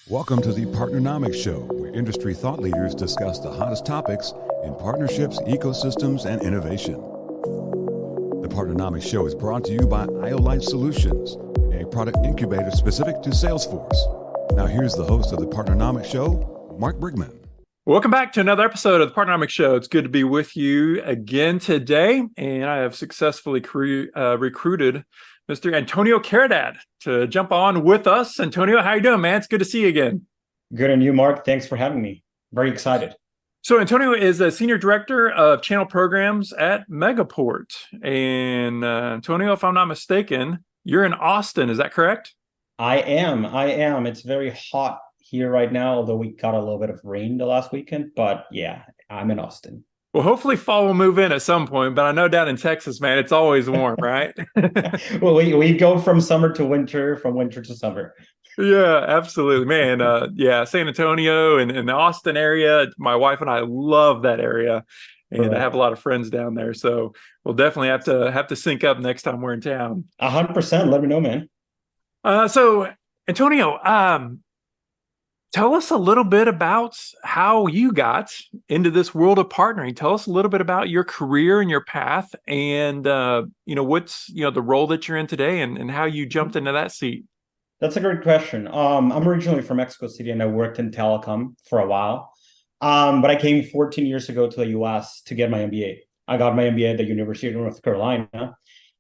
Welcome to the Partnernomics Show, where industry thought leaders discuss the hottest topics in partnerships, ecosystems, and innovation. The Partnernomics Show is brought to you by IOLite Solutions, a product incubator specific to Salesforce. Now here's the host of the Partnernomics Show, Mark Brigman. Welcome back to another episode of the Partnernomics Show. It's good to be with you again today, and I have successfully recruited Mr. Antonio Caridad to jump on with us. Antonio, how you doing, man? It's good to see you again. Good, and you, Mark. Thanks for having me. Very excited. So Antonio is a Senior Director of Channel Programs at Megaport. And Antonio, if I'm not mistaken, you're in Austin. Is that correct? I am. It's very hot here right now, although we got a little bit of rain the last weekend. But yeah, I'm in Austin. Well, hopefully fall will move in at some point, but I know down in Texas, man, it's always warm, right? Well, we go from summer to winter, from winter to summer. Yeah, absolutely, man. Yeah, San Antonio and the Austin area. My wife and I love that area, and Correct. I have a lot of friends down there. So we'll definitely have to sync up next time we're in town. 100%. Let me know, man. So Antonio, tell us a little bit about how you got into this world of partnering. Tell us a little bit about your career and your path, and what's the role that you're in today, and how you jumped into that seat. That's a great question. I'm originally from Mexico City, and I worked in telecom for a while. But I came 14 years ago to the US to get my MBA. I got my MBA at the University of North Carolina.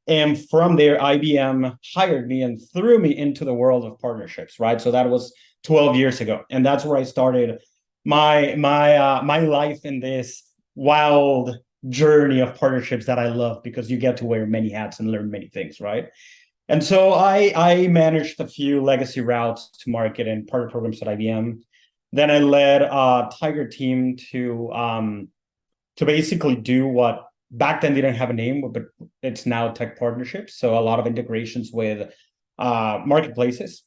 And from there, IBM hired me and threw me into the world of partnerships, right? So that was 12 years ago. And that's where I started my life in this wild journey of partnerships that I love, because you get to wear many hats and learn many things, right? And so I managed a few legacy routes to market and partner programs at IBM. Then I led a Tiger team to basically do what back then didn't have a name, but it's now tech partnerships. So a lot of integrations with marketplaces.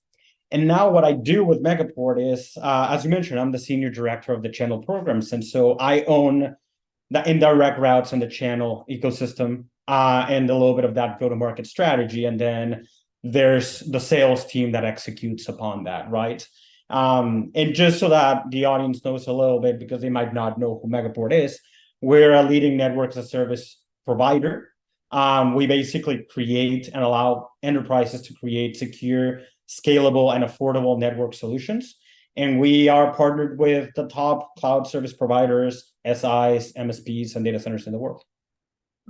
And now what I do with Megaport is, as you mentioned, I'm the Senior Director of the Channel Programs. And so I own the indirect routes and the channel ecosystem, and a little bit of that go-to-market strategy. And then there's the sales team that executes upon that, right? And just so that the audience knows a little bit, because they might not know who Megaport is, we're a leading network as a service provider. We basically create and allow enterprises to create secure, scalable, and affordable network solutions. And we are partnered with the top cloud service providers, SIs, MSPs, and data centers in the world.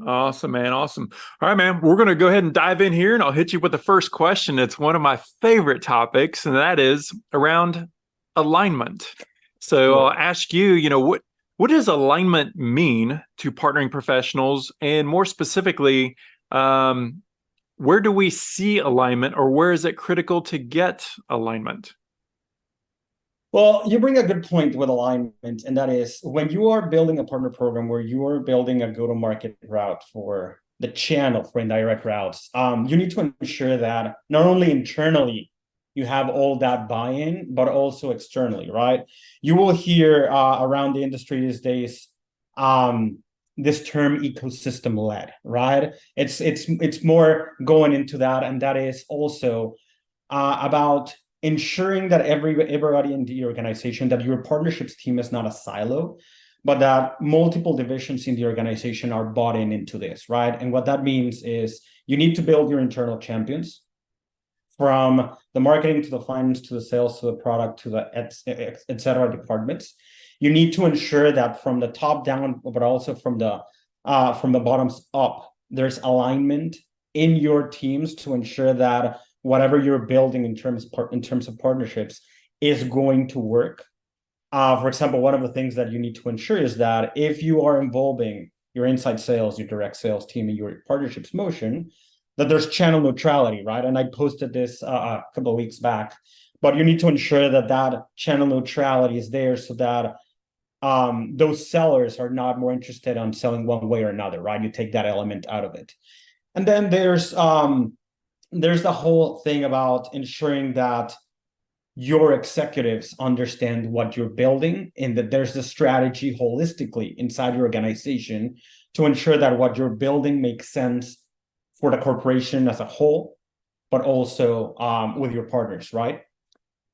Awesome, man. Awesome. All right, man. We're going to go ahead and dive in here, and I'll hit you with the first question. It's one of my favorite topics, and that is around alignment. So Cool. I'll ask you, what does alignment mean to partnering professionals? And more specifically, where do we see alignment, or where is it critical to get alignment? Well, you bring a good point with alignment, and that is when you are building a partner program where you are building a go-to-market route for the channel for indirect routes, you need to ensure that not only internally you have all that buy-in, but also externally, right? You will hear around the industry these days this term ecosystem-led, right? It's more going into that, and that is also about ensuring that everybody in the organization, that your partnerships team is not a silo, but that multiple divisions in the organization are bought into this, right? And what that means is you need to build your internal champions, from the marketing to the finance to the sales to the product to the et cetera departments. You need to ensure that from the top down, but also from the bottoms up, there's alignment in your teams to ensure that whatever you're building in terms of partnerships is going to work. For example, one of the things that you need to ensure is that if you are involving your inside sales, your direct sales team in your partnerships motion, that there's channel neutrality, right? And I posted this a couple of weeks back, but you need to ensure that that channel neutrality is there, so that those sellers are not more interested on selling one way or another, right? You take that element out of it. And then there's the whole thing about ensuring that your executives understand what you're building, and that there's the strategy holistically inside your organization to ensure that what you're building makes sense for the corporation as a whole, but also with your partners, right?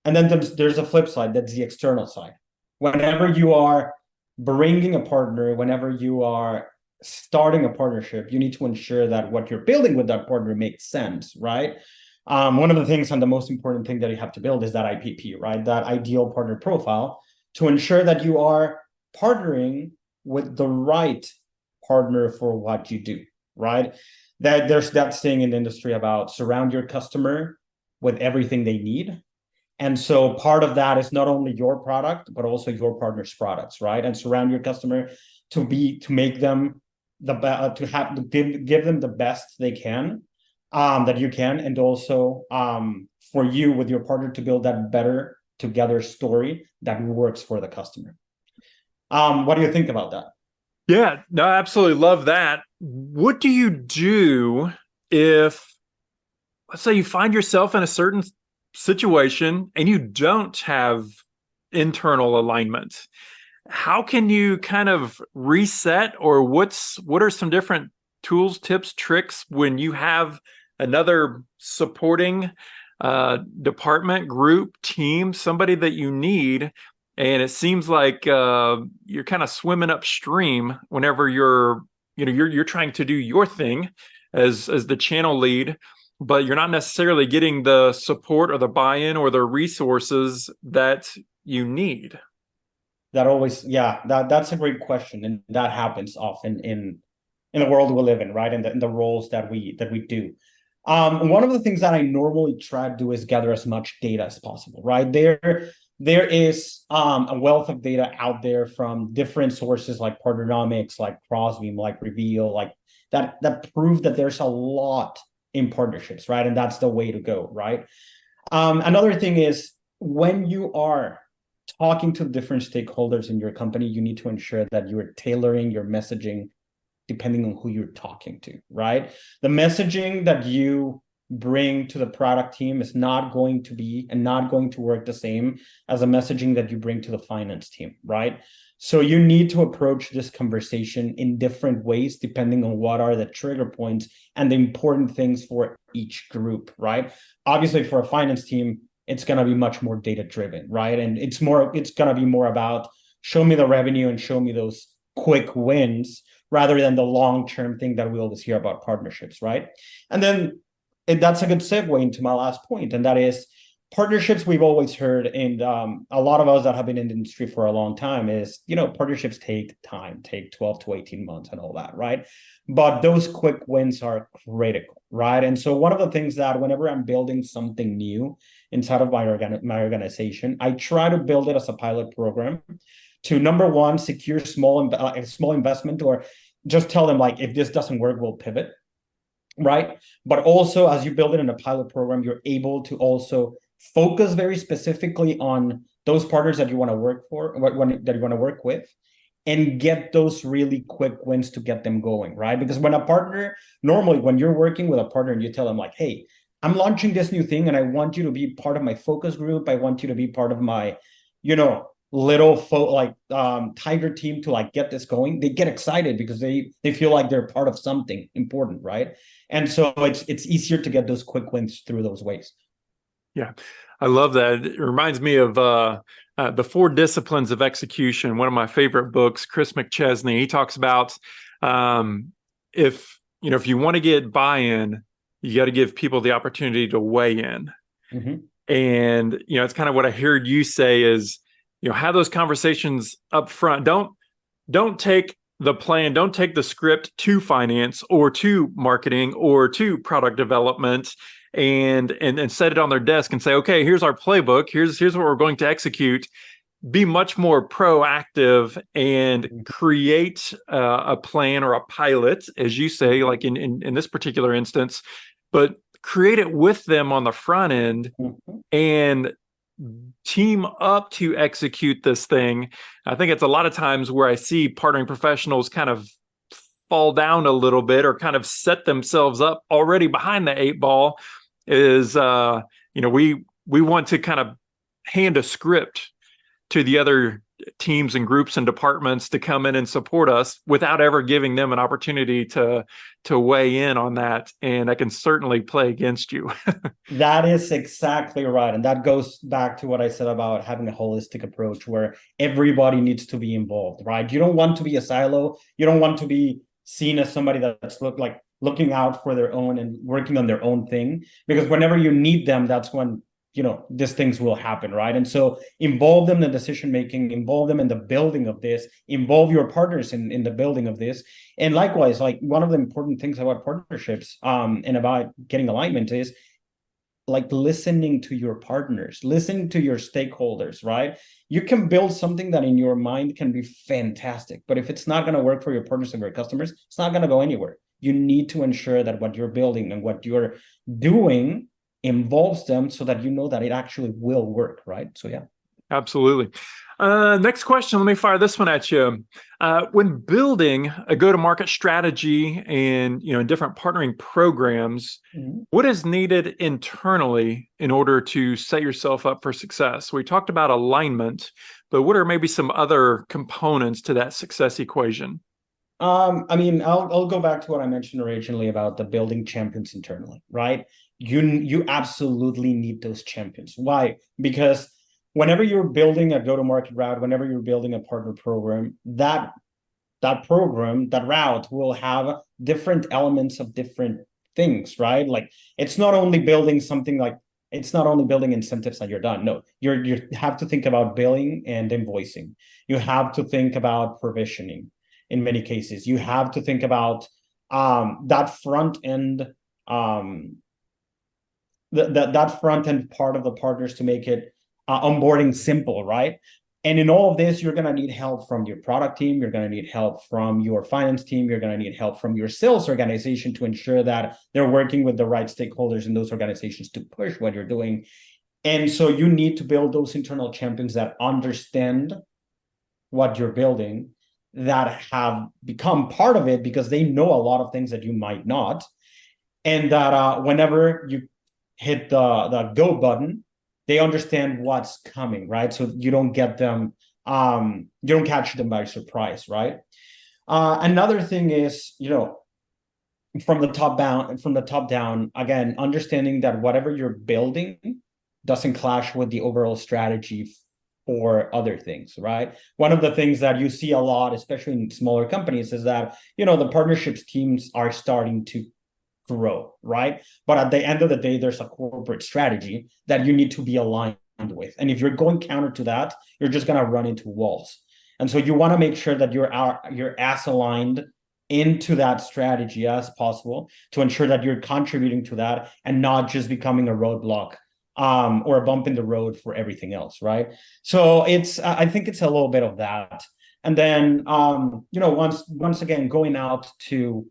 And then there's a flip side, that's the external side. Whenever you are bringing a partner, whenever you are starting a partnership, you need to ensure that what you're building with that partner makes sense, right? One of the things and the most important thing that you have to build is that IPP, right? That ideal partner profile, to ensure that you are partnering with the right partner for what you do, right? That there's that saying in the industry about surround your customer with everything they need. And so part of that is not only your product, but also your partner's products, right? And surround your customer to make them give them the best they can, that you can, and also for you with your partner to build that better together story that works for the customer. What do you think about that? Yeah, no, I absolutely love that. What do you do if, let's say, you find yourself in a certain situation and you don't have internal alignment? How can you kind of reset, or what are some different tools, tips, tricks when you have another supporting department, group, team, somebody that you need, and it seems like you're kind of swimming upstream whenever you're trying to do your thing as the channel lead, but you're not necessarily getting the support or the buy-in or the resources that you need? That's a great question, and that happens often in the world we live in, right? In the roles that we do. One of the things that I normally try to do is gather as much data as possible, right? There is a wealth of data out there from different sources like Partnernomics, like Crossbeam, like Reveal, like that prove that there's a lot in partnerships, right? And that's the way to go, right? Another thing is, when you are talking to different stakeholders in your company, you need to ensure that you are tailoring your messaging depending on who you're talking to, right? The messaging that you bring to the product team is not going to work the same as a messaging that you bring to the finance team, right? So you need to approach this conversation in different ways depending on what are the trigger points and the important things for each group, right? Obviously, for a finance team, it's going to be much more data driven, right? And it's going to be more about show me the revenue and show me those quick wins rather than the long-term thing that we always hear about partnerships, right? And then that's a good segue into my last point, and that is partnerships. We've always heard, and a lot of us that have been in the industry for a long time is, partnerships take time, take 12 to 18 months and all that, right? But those quick wins are critical, right? And so one of the things that whenever I'm building something new inside of my organization, I try to build it as a pilot program to, number one, secure small investment, or just tell them, like, if this doesn't work, we'll pivot, right? But also, as you build it in a pilot program, you're able to also focus very specifically on those partners that you want to work for, that you want to work with, and get those really quick wins to get them going, right? Because normally when you're working with a partner and you tell them, like, hey, I'm launching this new thing and I want you to be part of my focus group, I want you to be part of my, little tiger team to get this going, they get excited because they feel like they're part of something important, right? And so it's easier to get those quick wins through those ways. Yeah, I love that. It reminds me of the 4 Disciplines of Execution, one of my favorite books. Chris McChesney, he talks about if you want to get buy-in, you got to give people the opportunity to weigh in. Mm-hmm. And it's kind of what I heard you say is, have those conversations up front. Don't take the plan, don't take the script to finance or to marketing or to product development and set it on their desk and say, okay, here's our playbook. Here's what we're going to execute. Be much more proactive and create a plan or a pilot, as you say, like in this particular instance, but create it with them on the front end and team up to execute this thing. I think it's a lot of times where I see partnering professionals kind of fall down a little bit or kind of set themselves up already behind the 8 ball is, we want to kind of hand a script to the other teams and groups and departments to come in and support us without ever giving them an opportunity to weigh in on that. And I can certainly play against you. That is exactly right. And that goes back to what I said about having a holistic approach where everybody needs to be involved, right? You don't want to be a silo. You don't want to be seen as somebody that's looking out for their own and working on their own thing, because whenever you need them, that's when these things will happen, right? And so involve them in the decision making, involve them in the building of this, involve your partners in the building of this. And likewise, like one of the important things about partnerships and about getting alignment is like listening to your partners, listening to your stakeholders, right? You can build something that in your mind can be fantastic, but if it's not going to work for your partners and your customers, it's not going to go anywhere. You need to ensure that what you're building and what you're doing involves them so that you know that it actually will work, right? So yeah. Absolutely. Next question, let me fire this one at you. When building a go-to-market strategy and in different partnering programs, what is needed internally in order to set yourself up for success? We talked about alignment, but what are maybe some other components to that success equation? I'll go back to what I mentioned originally about the building champions internally, right? You absolutely need those champions. Why? Because whenever you're building a go-to-market route, whenever you're building a partner program, that route will have different elements of different things, right? Like it's not only building incentives that you're done. No, you have to think about billing and invoicing. You have to think about provisioning. In many cases, you have to think about that front end, that front end part of the partners to make it onboarding simple, right? And in all of this, you're going to need help from your product team. You're going to need help from your finance team. You're going to need help from your sales organization to ensure that they're working with the right stakeholders in those organizations to push what you're doing. And so you need to build those internal champions that understand what you're building, that have become part of it because they know a lot of things that you might not. And that whenever you hit the go button, they understand what's coming, right? So you don't get them, you don't catch them by surprise, right? Another thing is, from the top down, again, understanding that whatever you're building doesn't clash with the overall strategy for other things, right? One of the things that you see a lot, especially in smaller companies, is that, the partnerships teams are starting to grow, right? But at the end of the day, there's a corporate strategy that you need to be aligned with. And if you're going counter to that, you're just going to run into walls. And so you want to make sure that you're as aligned into that strategy as possible to ensure that you're contributing to that and not just becoming a roadblock or a bump in the road for everything else, right? So I think it's a little bit of that. And then, once again, going out to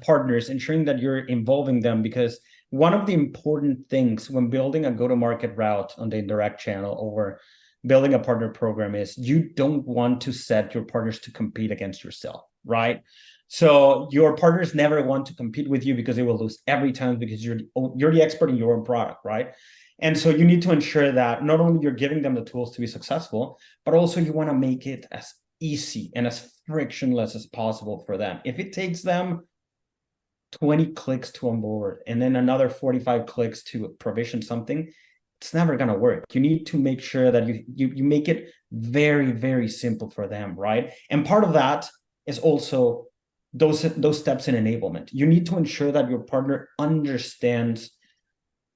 partners, ensuring that you're involving them, because one of the important things when building a go-to-market route on the indirect channel or building a partner program is you don't want to set your partners to compete against yourself, right? So your partners never want to compete with you because they will lose every time because you're the expert in your own product, right? And so you need to ensure that not only you're giving them the tools to be successful, but also you want to make it as easy and as frictionless as possible for them. If it takes them 20 clicks to onboard and then another 45 clicks to provision something, it's never going to work. You need to make sure that you make it very, very simple for them, right? And part of that is also those steps in enablement. You need to ensure that your partner understands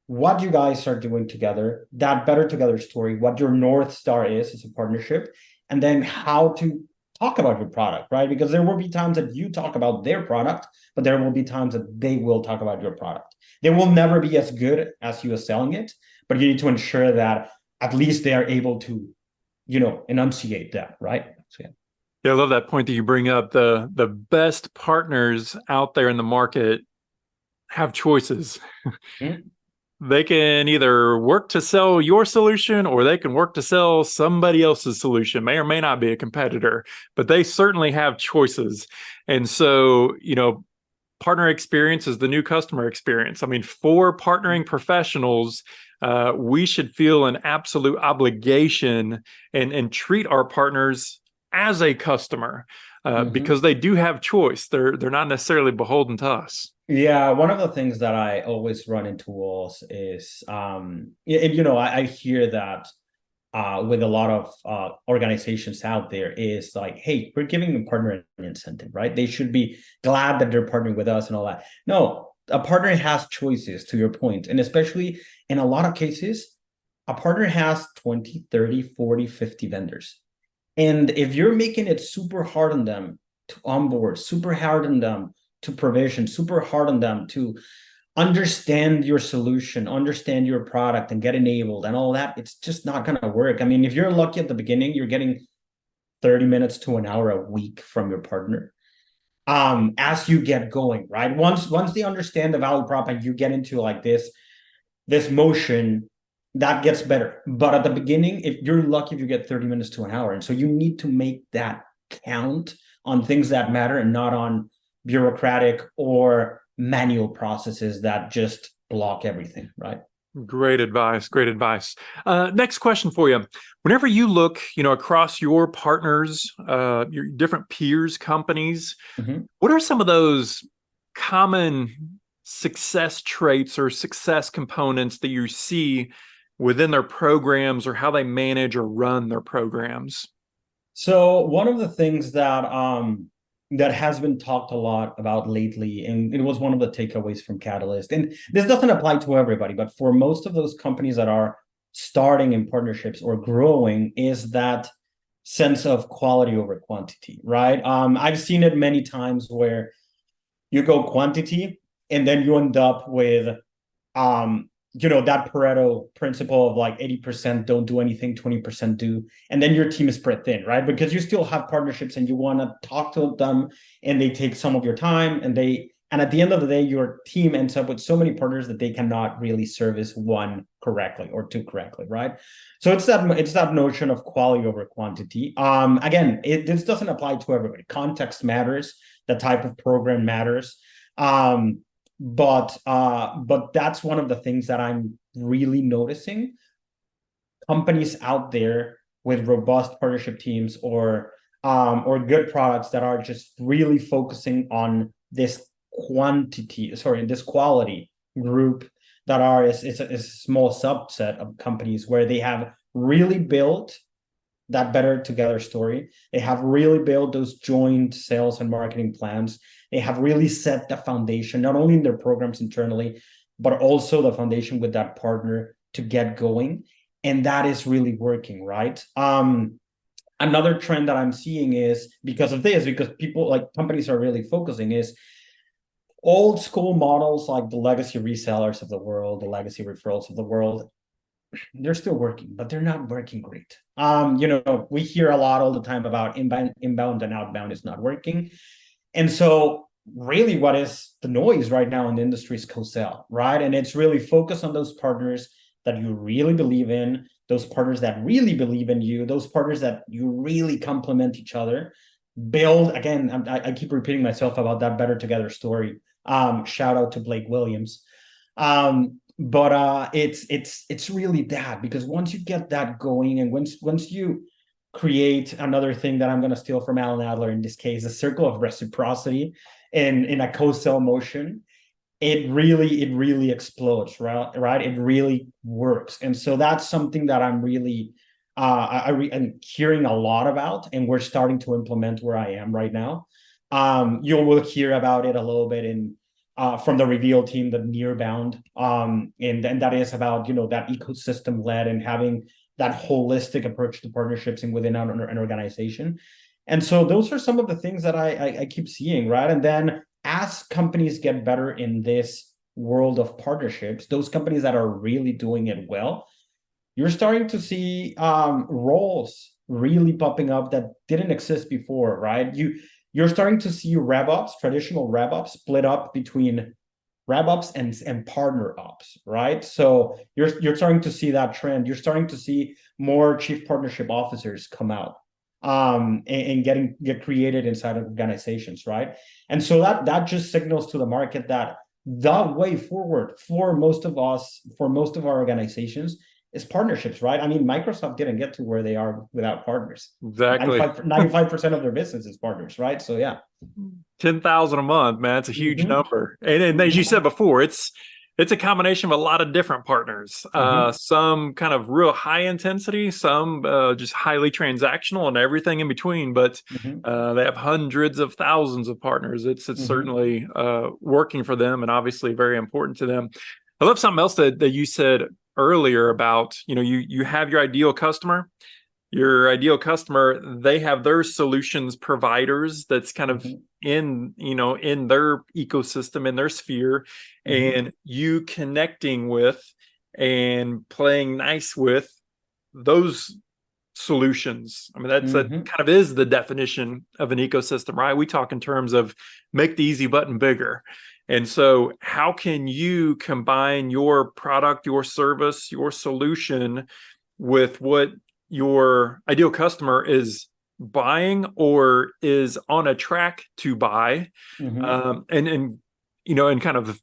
what you guys are doing together, that better together story, what your North Star is as a partnership, and then how to talk about your product, right? Because there will be times that you talk about their product, but there will be times that they will talk about your product. They will never be as good as you are selling it, but you need to ensure that at least they are able to, enunciate that, right? So, yeah. Yeah, I love that point that you bring up. The best partners out there in the market have choices. Mm-hmm. They can either work to sell your solution or they can work to sell somebody else's solution. May or may not be a competitor, but they certainly have choices. And so, partner experience is the new customer experience. I mean, for partnering professionals, we should feel an absolute obligation and treat our partners as a customer because they do have choice. They're not necessarily beholden to us. Yeah, one of the things that I always run into walls is, and I hear that with a lot of organizations out there is like, hey, we're giving a partner an incentive, right? They should be glad that they're partnering with us and all that. No, a partner has choices, to your point. And especially in a lot of cases, a partner has 20, 30, 40, 50 vendors. And if you're making it super hard on them to onboard, super hard on them to provision, super hard on them to understand your solution, understand your product and get enabled and all that, it's just not going to work. I mean, if you're lucky at the beginning, you're getting 30 minutes to an hour a week from your partner. As you get going, right? Once they understand the value prop and you get into like this motion, that gets better. But at the beginning, if you're lucky if you get 30 minutes to an hour. And so you need to make that count on things that matter and not on bureaucratic or manual processes that just block everything, right? Great advice. Great advice. Next question for you. Whenever you look, across your partners, your different peers, companies, what are some of those common success traits or success components that you see within their programs or how they manage or run their programs? So one of the things that has been talked a lot about lately, and it was one of the takeaways from Catalyst, and this doesn't apply to everybody, but for most of those companies that are starting in partnerships or growing, is that sense of quality over quantity, right? I've seen it many times where you go quantity and then you end up with that Pareto principle of like 80% don't do anything, 20% do. And then your team is spread thin, right? Because you still have partnerships and you want to talk to them and they take some of your time and at the end of the day, your team ends up with so many partners that they cannot really service one correctly or two correctly, right? So it's that notion of quality over quantity. Again, this doesn't apply to everybody. Context matters. The type of program matters. But that's one of the things that I'm really noticing. Companies out there with robust partnership teams or good products that are just really focusing on this quality group that are is a small subset of companies where they have really built that better together story. They have really built those joint sales and marketing plans. They have really set the foundation, not only in their programs internally, but also the foundation with that partner to get going. And that is really working, right? Another trend that I'm seeing is because people like companies are really focusing is old school models like the legacy resellers of the world, the legacy referrals of the world. They're still working, but they're not working great. We hear a lot all the time about inbound and outbound is not working. And so really what is the noise right now in the industry is co-sell, right? And it's really focused on those partners that you really believe in, those partners that really believe in you, those partners that you really complement each other. Build, again, I keep repeating myself about that better together story. Shout out to Blake Williams. But it's really that, because once you get that going and once you create another thing that I'm going to steal from Alan Adler in this case, a circle of reciprocity in a co-sell motion, it really explodes, right? It really works. And so that's something that I'm really I'm hearing a lot about, and we're starting to implement where I am right now. You will hear about it a little bit from the Reveal team, the Nearbound, and that is about that ecosystem led and having that holistic approach to partnerships and within an organization. And so those are some of the things that I keep seeing, right? And then as companies get better in this world of partnerships, those companies that are really doing it well, you're starting to see roles really popping up that didn't exist before, right? You're starting to see traditional rev ops split up between rev ops and partner ops, right? So you're starting to see that trend. You're starting to see more chief partnership officers come out and get created inside of organizations, right? And so that just signals to the market that the way forward for most of us, for most of our organizations, is partnerships, right? I mean, Microsoft didn't get to where they are without partners. Exactly. 95% of their business is partners, right? So yeah. 10,000 a month, man. It's a huge number. And as you said before, it's a combination of a lot of different partners. Some kind of real high intensity, some just highly transactional, and everything in between. But they have hundreds of thousands of partners. It's certainly working for them, and obviously very important to them. I love something else that you said earlier about, you have your ideal customer. Your ideal customer, they have their solutions providers that's kind of in their ecosystem, in their sphere, and you connecting with and playing nice with those solutions. I mean, that kind of is the definition of an ecosystem, right? We talk in terms of make the easy button bigger. And so how can you combine your product, your service, your solution with what your ideal customer is buying or is on a track to buy, and kind of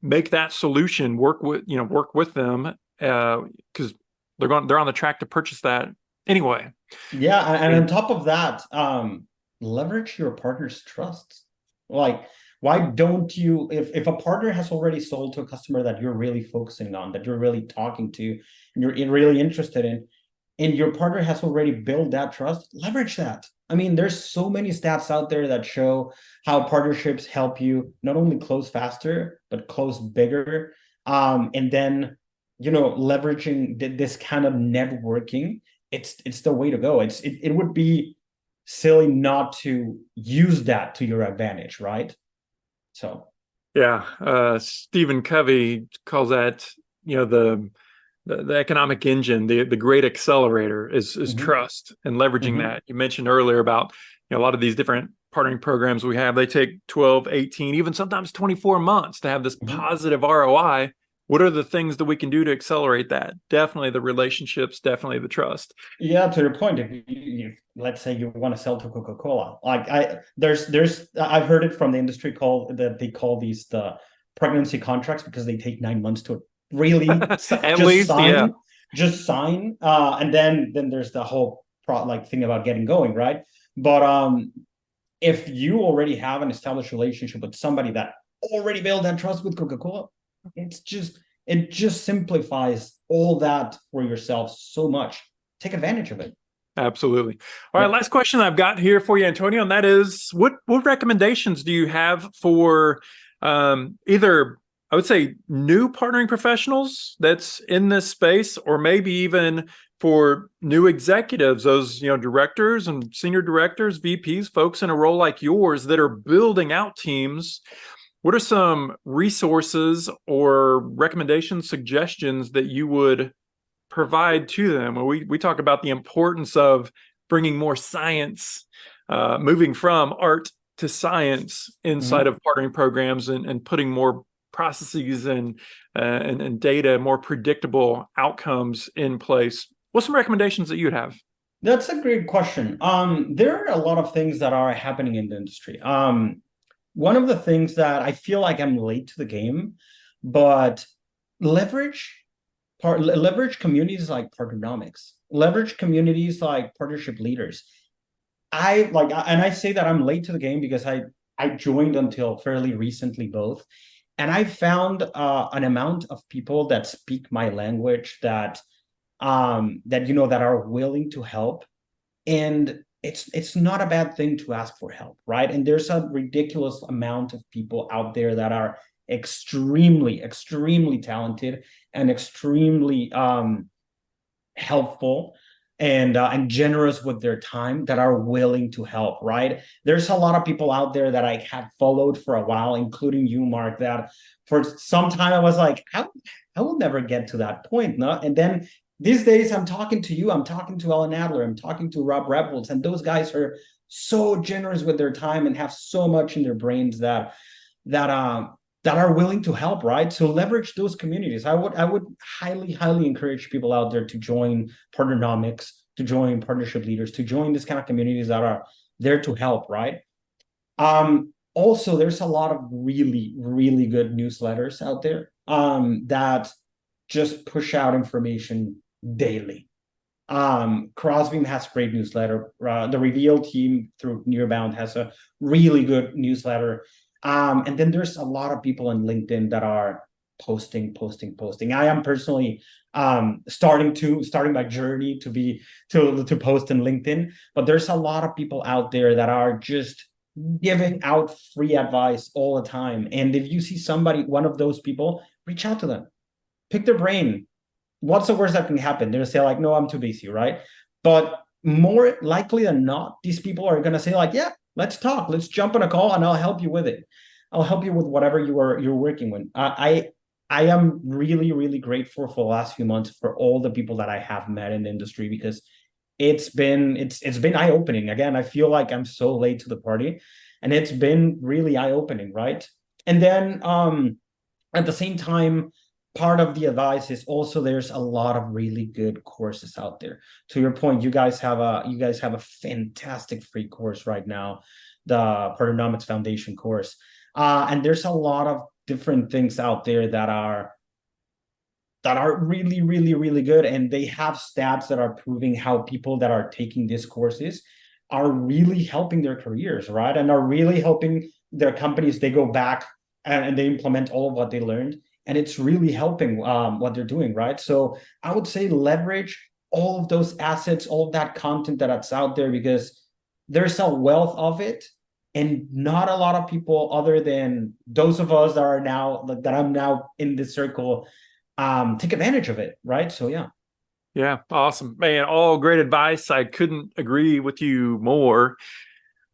make that solution work with them, because they're on the track to purchase that anyway. Yeah, and on top of that, leverage your partner's trust. Like, why don't you, if a partner has already sold to a customer that you're really focusing on, that you're really talking to, and you're really interested in, and your partner has already built that trust, leverage that. I mean, there's so many stats out there that show how partnerships help you not only close faster, but close bigger. And then, leveraging this kind of networking, it's the way to go. It would be silly not to use that to your advantage, right? So. Yeah. Stephen Covey calls that, the economic engine, the great accelerator is trust and leveraging that. You mentioned earlier about a lot of these different partnering programs we have, they take 12, 18, even sometimes 24 months to have this positive ROI. What are the things that we can do to accelerate that? Definitely the relationships, definitely the trust. Yeah, to your point, if you let's say you want to sell to Coca-Cola, like I've heard it from the industry that they call these the pregnancy contracts, because they take 9 months to really just sign, and then there's the whole thing about getting going, right? But if you already have an established relationship with somebody that already built that trust with Coca-Cola, it just simplifies all that for yourself so much. Take advantage of it. Absolutely. All right, last question I've got here for you, Antonio, and that is, what recommendations do you have for either, I would say, new partnering professionals that's in this space, or maybe even for new executives, those directors and senior directors, VPs, folks in a role like yours that are building out teams? What are some resources or recommendations, suggestions that you would provide to them? Well, we talk about the importance of bringing more science, moving from art to science inside of partnering programs, and putting more processes and data, more predictable outcomes in place. What's some recommendations that you'd have? That's a great question. There are a lot of things that are happening in the industry. One of the things that I feel like I'm late to the game, but leverage communities like Partnernomics, leverage communities like partnership leaders. And I say that I'm late to the game because I joined until fairly recently both. And I found an amount of people that speak my language that are willing to help. And it's not a bad thing to ask for help, right? And there's a ridiculous amount of people out there that are extremely, extremely talented and extremely helpful and generous with their time, that are willing to help, right? There's a lot of people out there that I have followed for a while, including you, Mark, that for some time I was like, I will never get to that point, no? And then these days, I'm talking to you, I'm talking to Ellen Adler, I'm talking to Rob Rebels, and those guys are so generous with their time and have so much in their brains that are willing to help, right? So leverage those communities. I would highly, highly encourage people out there to join Partnernomics, to join partnership leaders, to join this kind of communities that are there to help, right? also there's a lot of really, really good newsletters out there that just push out information daily. Crossbeam has a great newsletter. The Reveal team through Nearbound has a really good newsletter. And then there's a lot of people on LinkedIn that are posting. I am personally starting my journey to post in LinkedIn, but there's a lot of people out there that are just giving out free advice all the time. And if you see one of those people, reach out to them, pick their brain. What's the worst that can happen? They'll say like, no, I'm too busy, right? But more likely than not, these people are going to say like, yeah, let's talk. Let's jump on a call and I'll help you with it. I'll help you with whatever you're working with. I am really, really grateful for the last few months for all the people that I have met in the industry, because it's been eye-opening. Again, I feel like I'm so late to the party, and it's been really eye-opening, right? And then at the same time, part of the advice is also there's a lot of really good courses out there. To your point, you guys have a fantastic free course right now, the Partnernomics Foundation course. And there's a lot of different things out there that are really, really, really good. And they have stats that are proving how people that are taking these courses are really helping their careers, right? And are really helping their companies. They go back and they implement all of what they learned. And it's really helping what they're doing, right? So I would say leverage all of those assets, all of that content that's out there, because there's a wealth of it. And not a lot of people, other than those of us that I'm now in this circle, take advantage of it, right? So yeah. Yeah, awesome, man. All great advice. I couldn't agree with you more.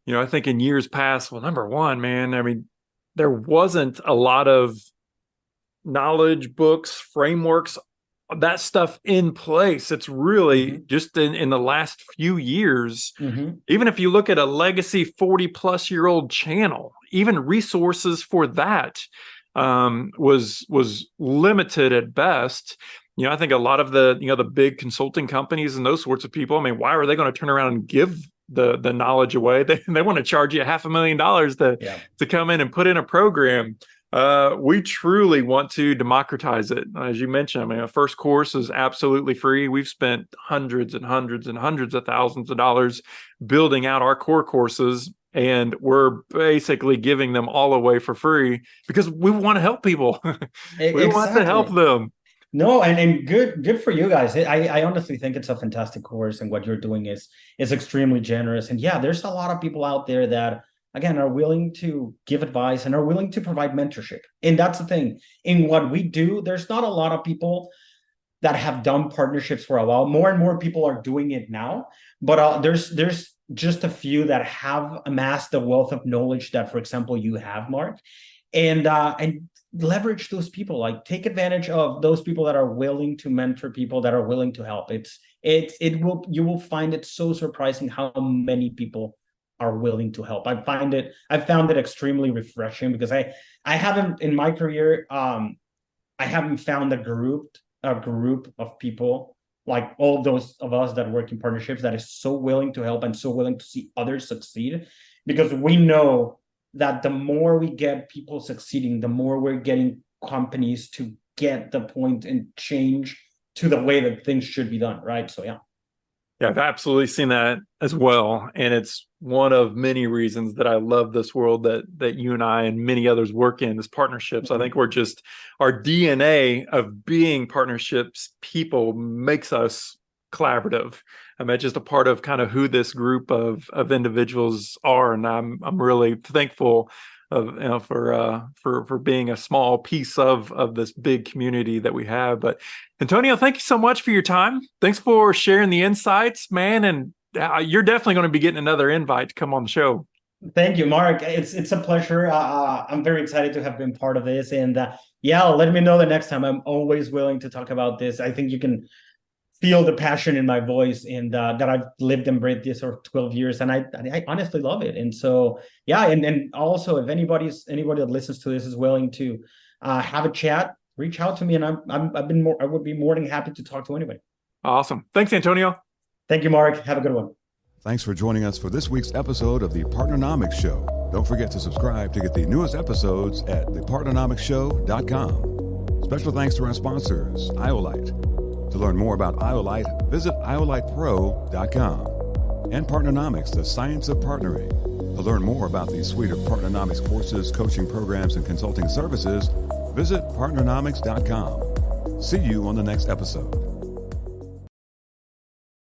I think in years past, well, number one, man, I mean, there wasn't a lot of knowledge, books, frameworks, that stuff in place. It's really just in the last few years. Even if you look at a legacy 40-plus-year-old channel, even resources for that was limited at best. I think a lot of the big consulting companies and those sorts of people, I mean, why are they going to turn around and give the knowledge away? They want to charge you $500,000 to come in and put in a program. We truly want to democratize it. As you mentioned, I mean, a first course is absolutely free. We've spent hundreds and hundreds and hundreds of thousands of dollars building out our core courses, and we're basically giving them all away for free because we want to help people. We want to help them. No, and good for you guys. I honestly think it's a fantastic course, and what you're doing is extremely generous. And yeah, there's a lot of people out there that, again, are willing to give advice and are willing to provide mentorship. And that's the thing. In what we do, there's not a lot of people that have done partnerships for a while. More and more people are doing it now, but there's just a few that have amassed the wealth of knowledge that, for example, you have, Mark, and leverage those people. Like, take advantage of those people that are willing to mentor people, that are willing to help. You will find it so surprising how many people are willing to help. I found it extremely refreshing, because I haven't, in my career, I haven't found a group of people like all those of us that work in partnerships that is so willing to help and so willing to see others succeed. Because we know that the more we get people succeeding, the more we're getting companies to get the point and change to the way that things should be done, right? So yeah. Yeah, I've absolutely seen that as well. And it's one of many reasons that I love this world that you and I and many others work in, is partnerships. I think our DNA of being partnerships people makes us collaborative. I mean, it's just a part of kind of who this group of individuals are. And I'm really thankful for being a small piece of this big community that we have. But Antonio, thank you so much for your time. Thanks for sharing the insights, man. And you're definitely going to be getting another invite to come on the show. Thank you, Mark. It's a pleasure. I'm very excited to have been part of this. And let me know the next time. I'm always willing to talk about this. I think you can feel the passion in my voice, and that I've lived and breathed this for 12 years, and I honestly love it. And so, yeah, and also, if anybody that listens to this is willing to have a chat, reach out to me, and I would be more than happy to talk to anybody. Awesome. Thanks, Antonio. Thank you, Mark. Have a good one. Thanks for joining us for this week's episode of the Partnernomics Show. Don't forget to subscribe to get the newest episodes at thepartnernomicsshow.com. Special thanks to our sponsors, Iolite. To learn more about Iolite, visit iolitepro.com. And Partnernomics, the science of partnering. To learn more about the suite of Partnernomics courses, coaching programs, and consulting services, visit partnernomics.com. See you on the next episode.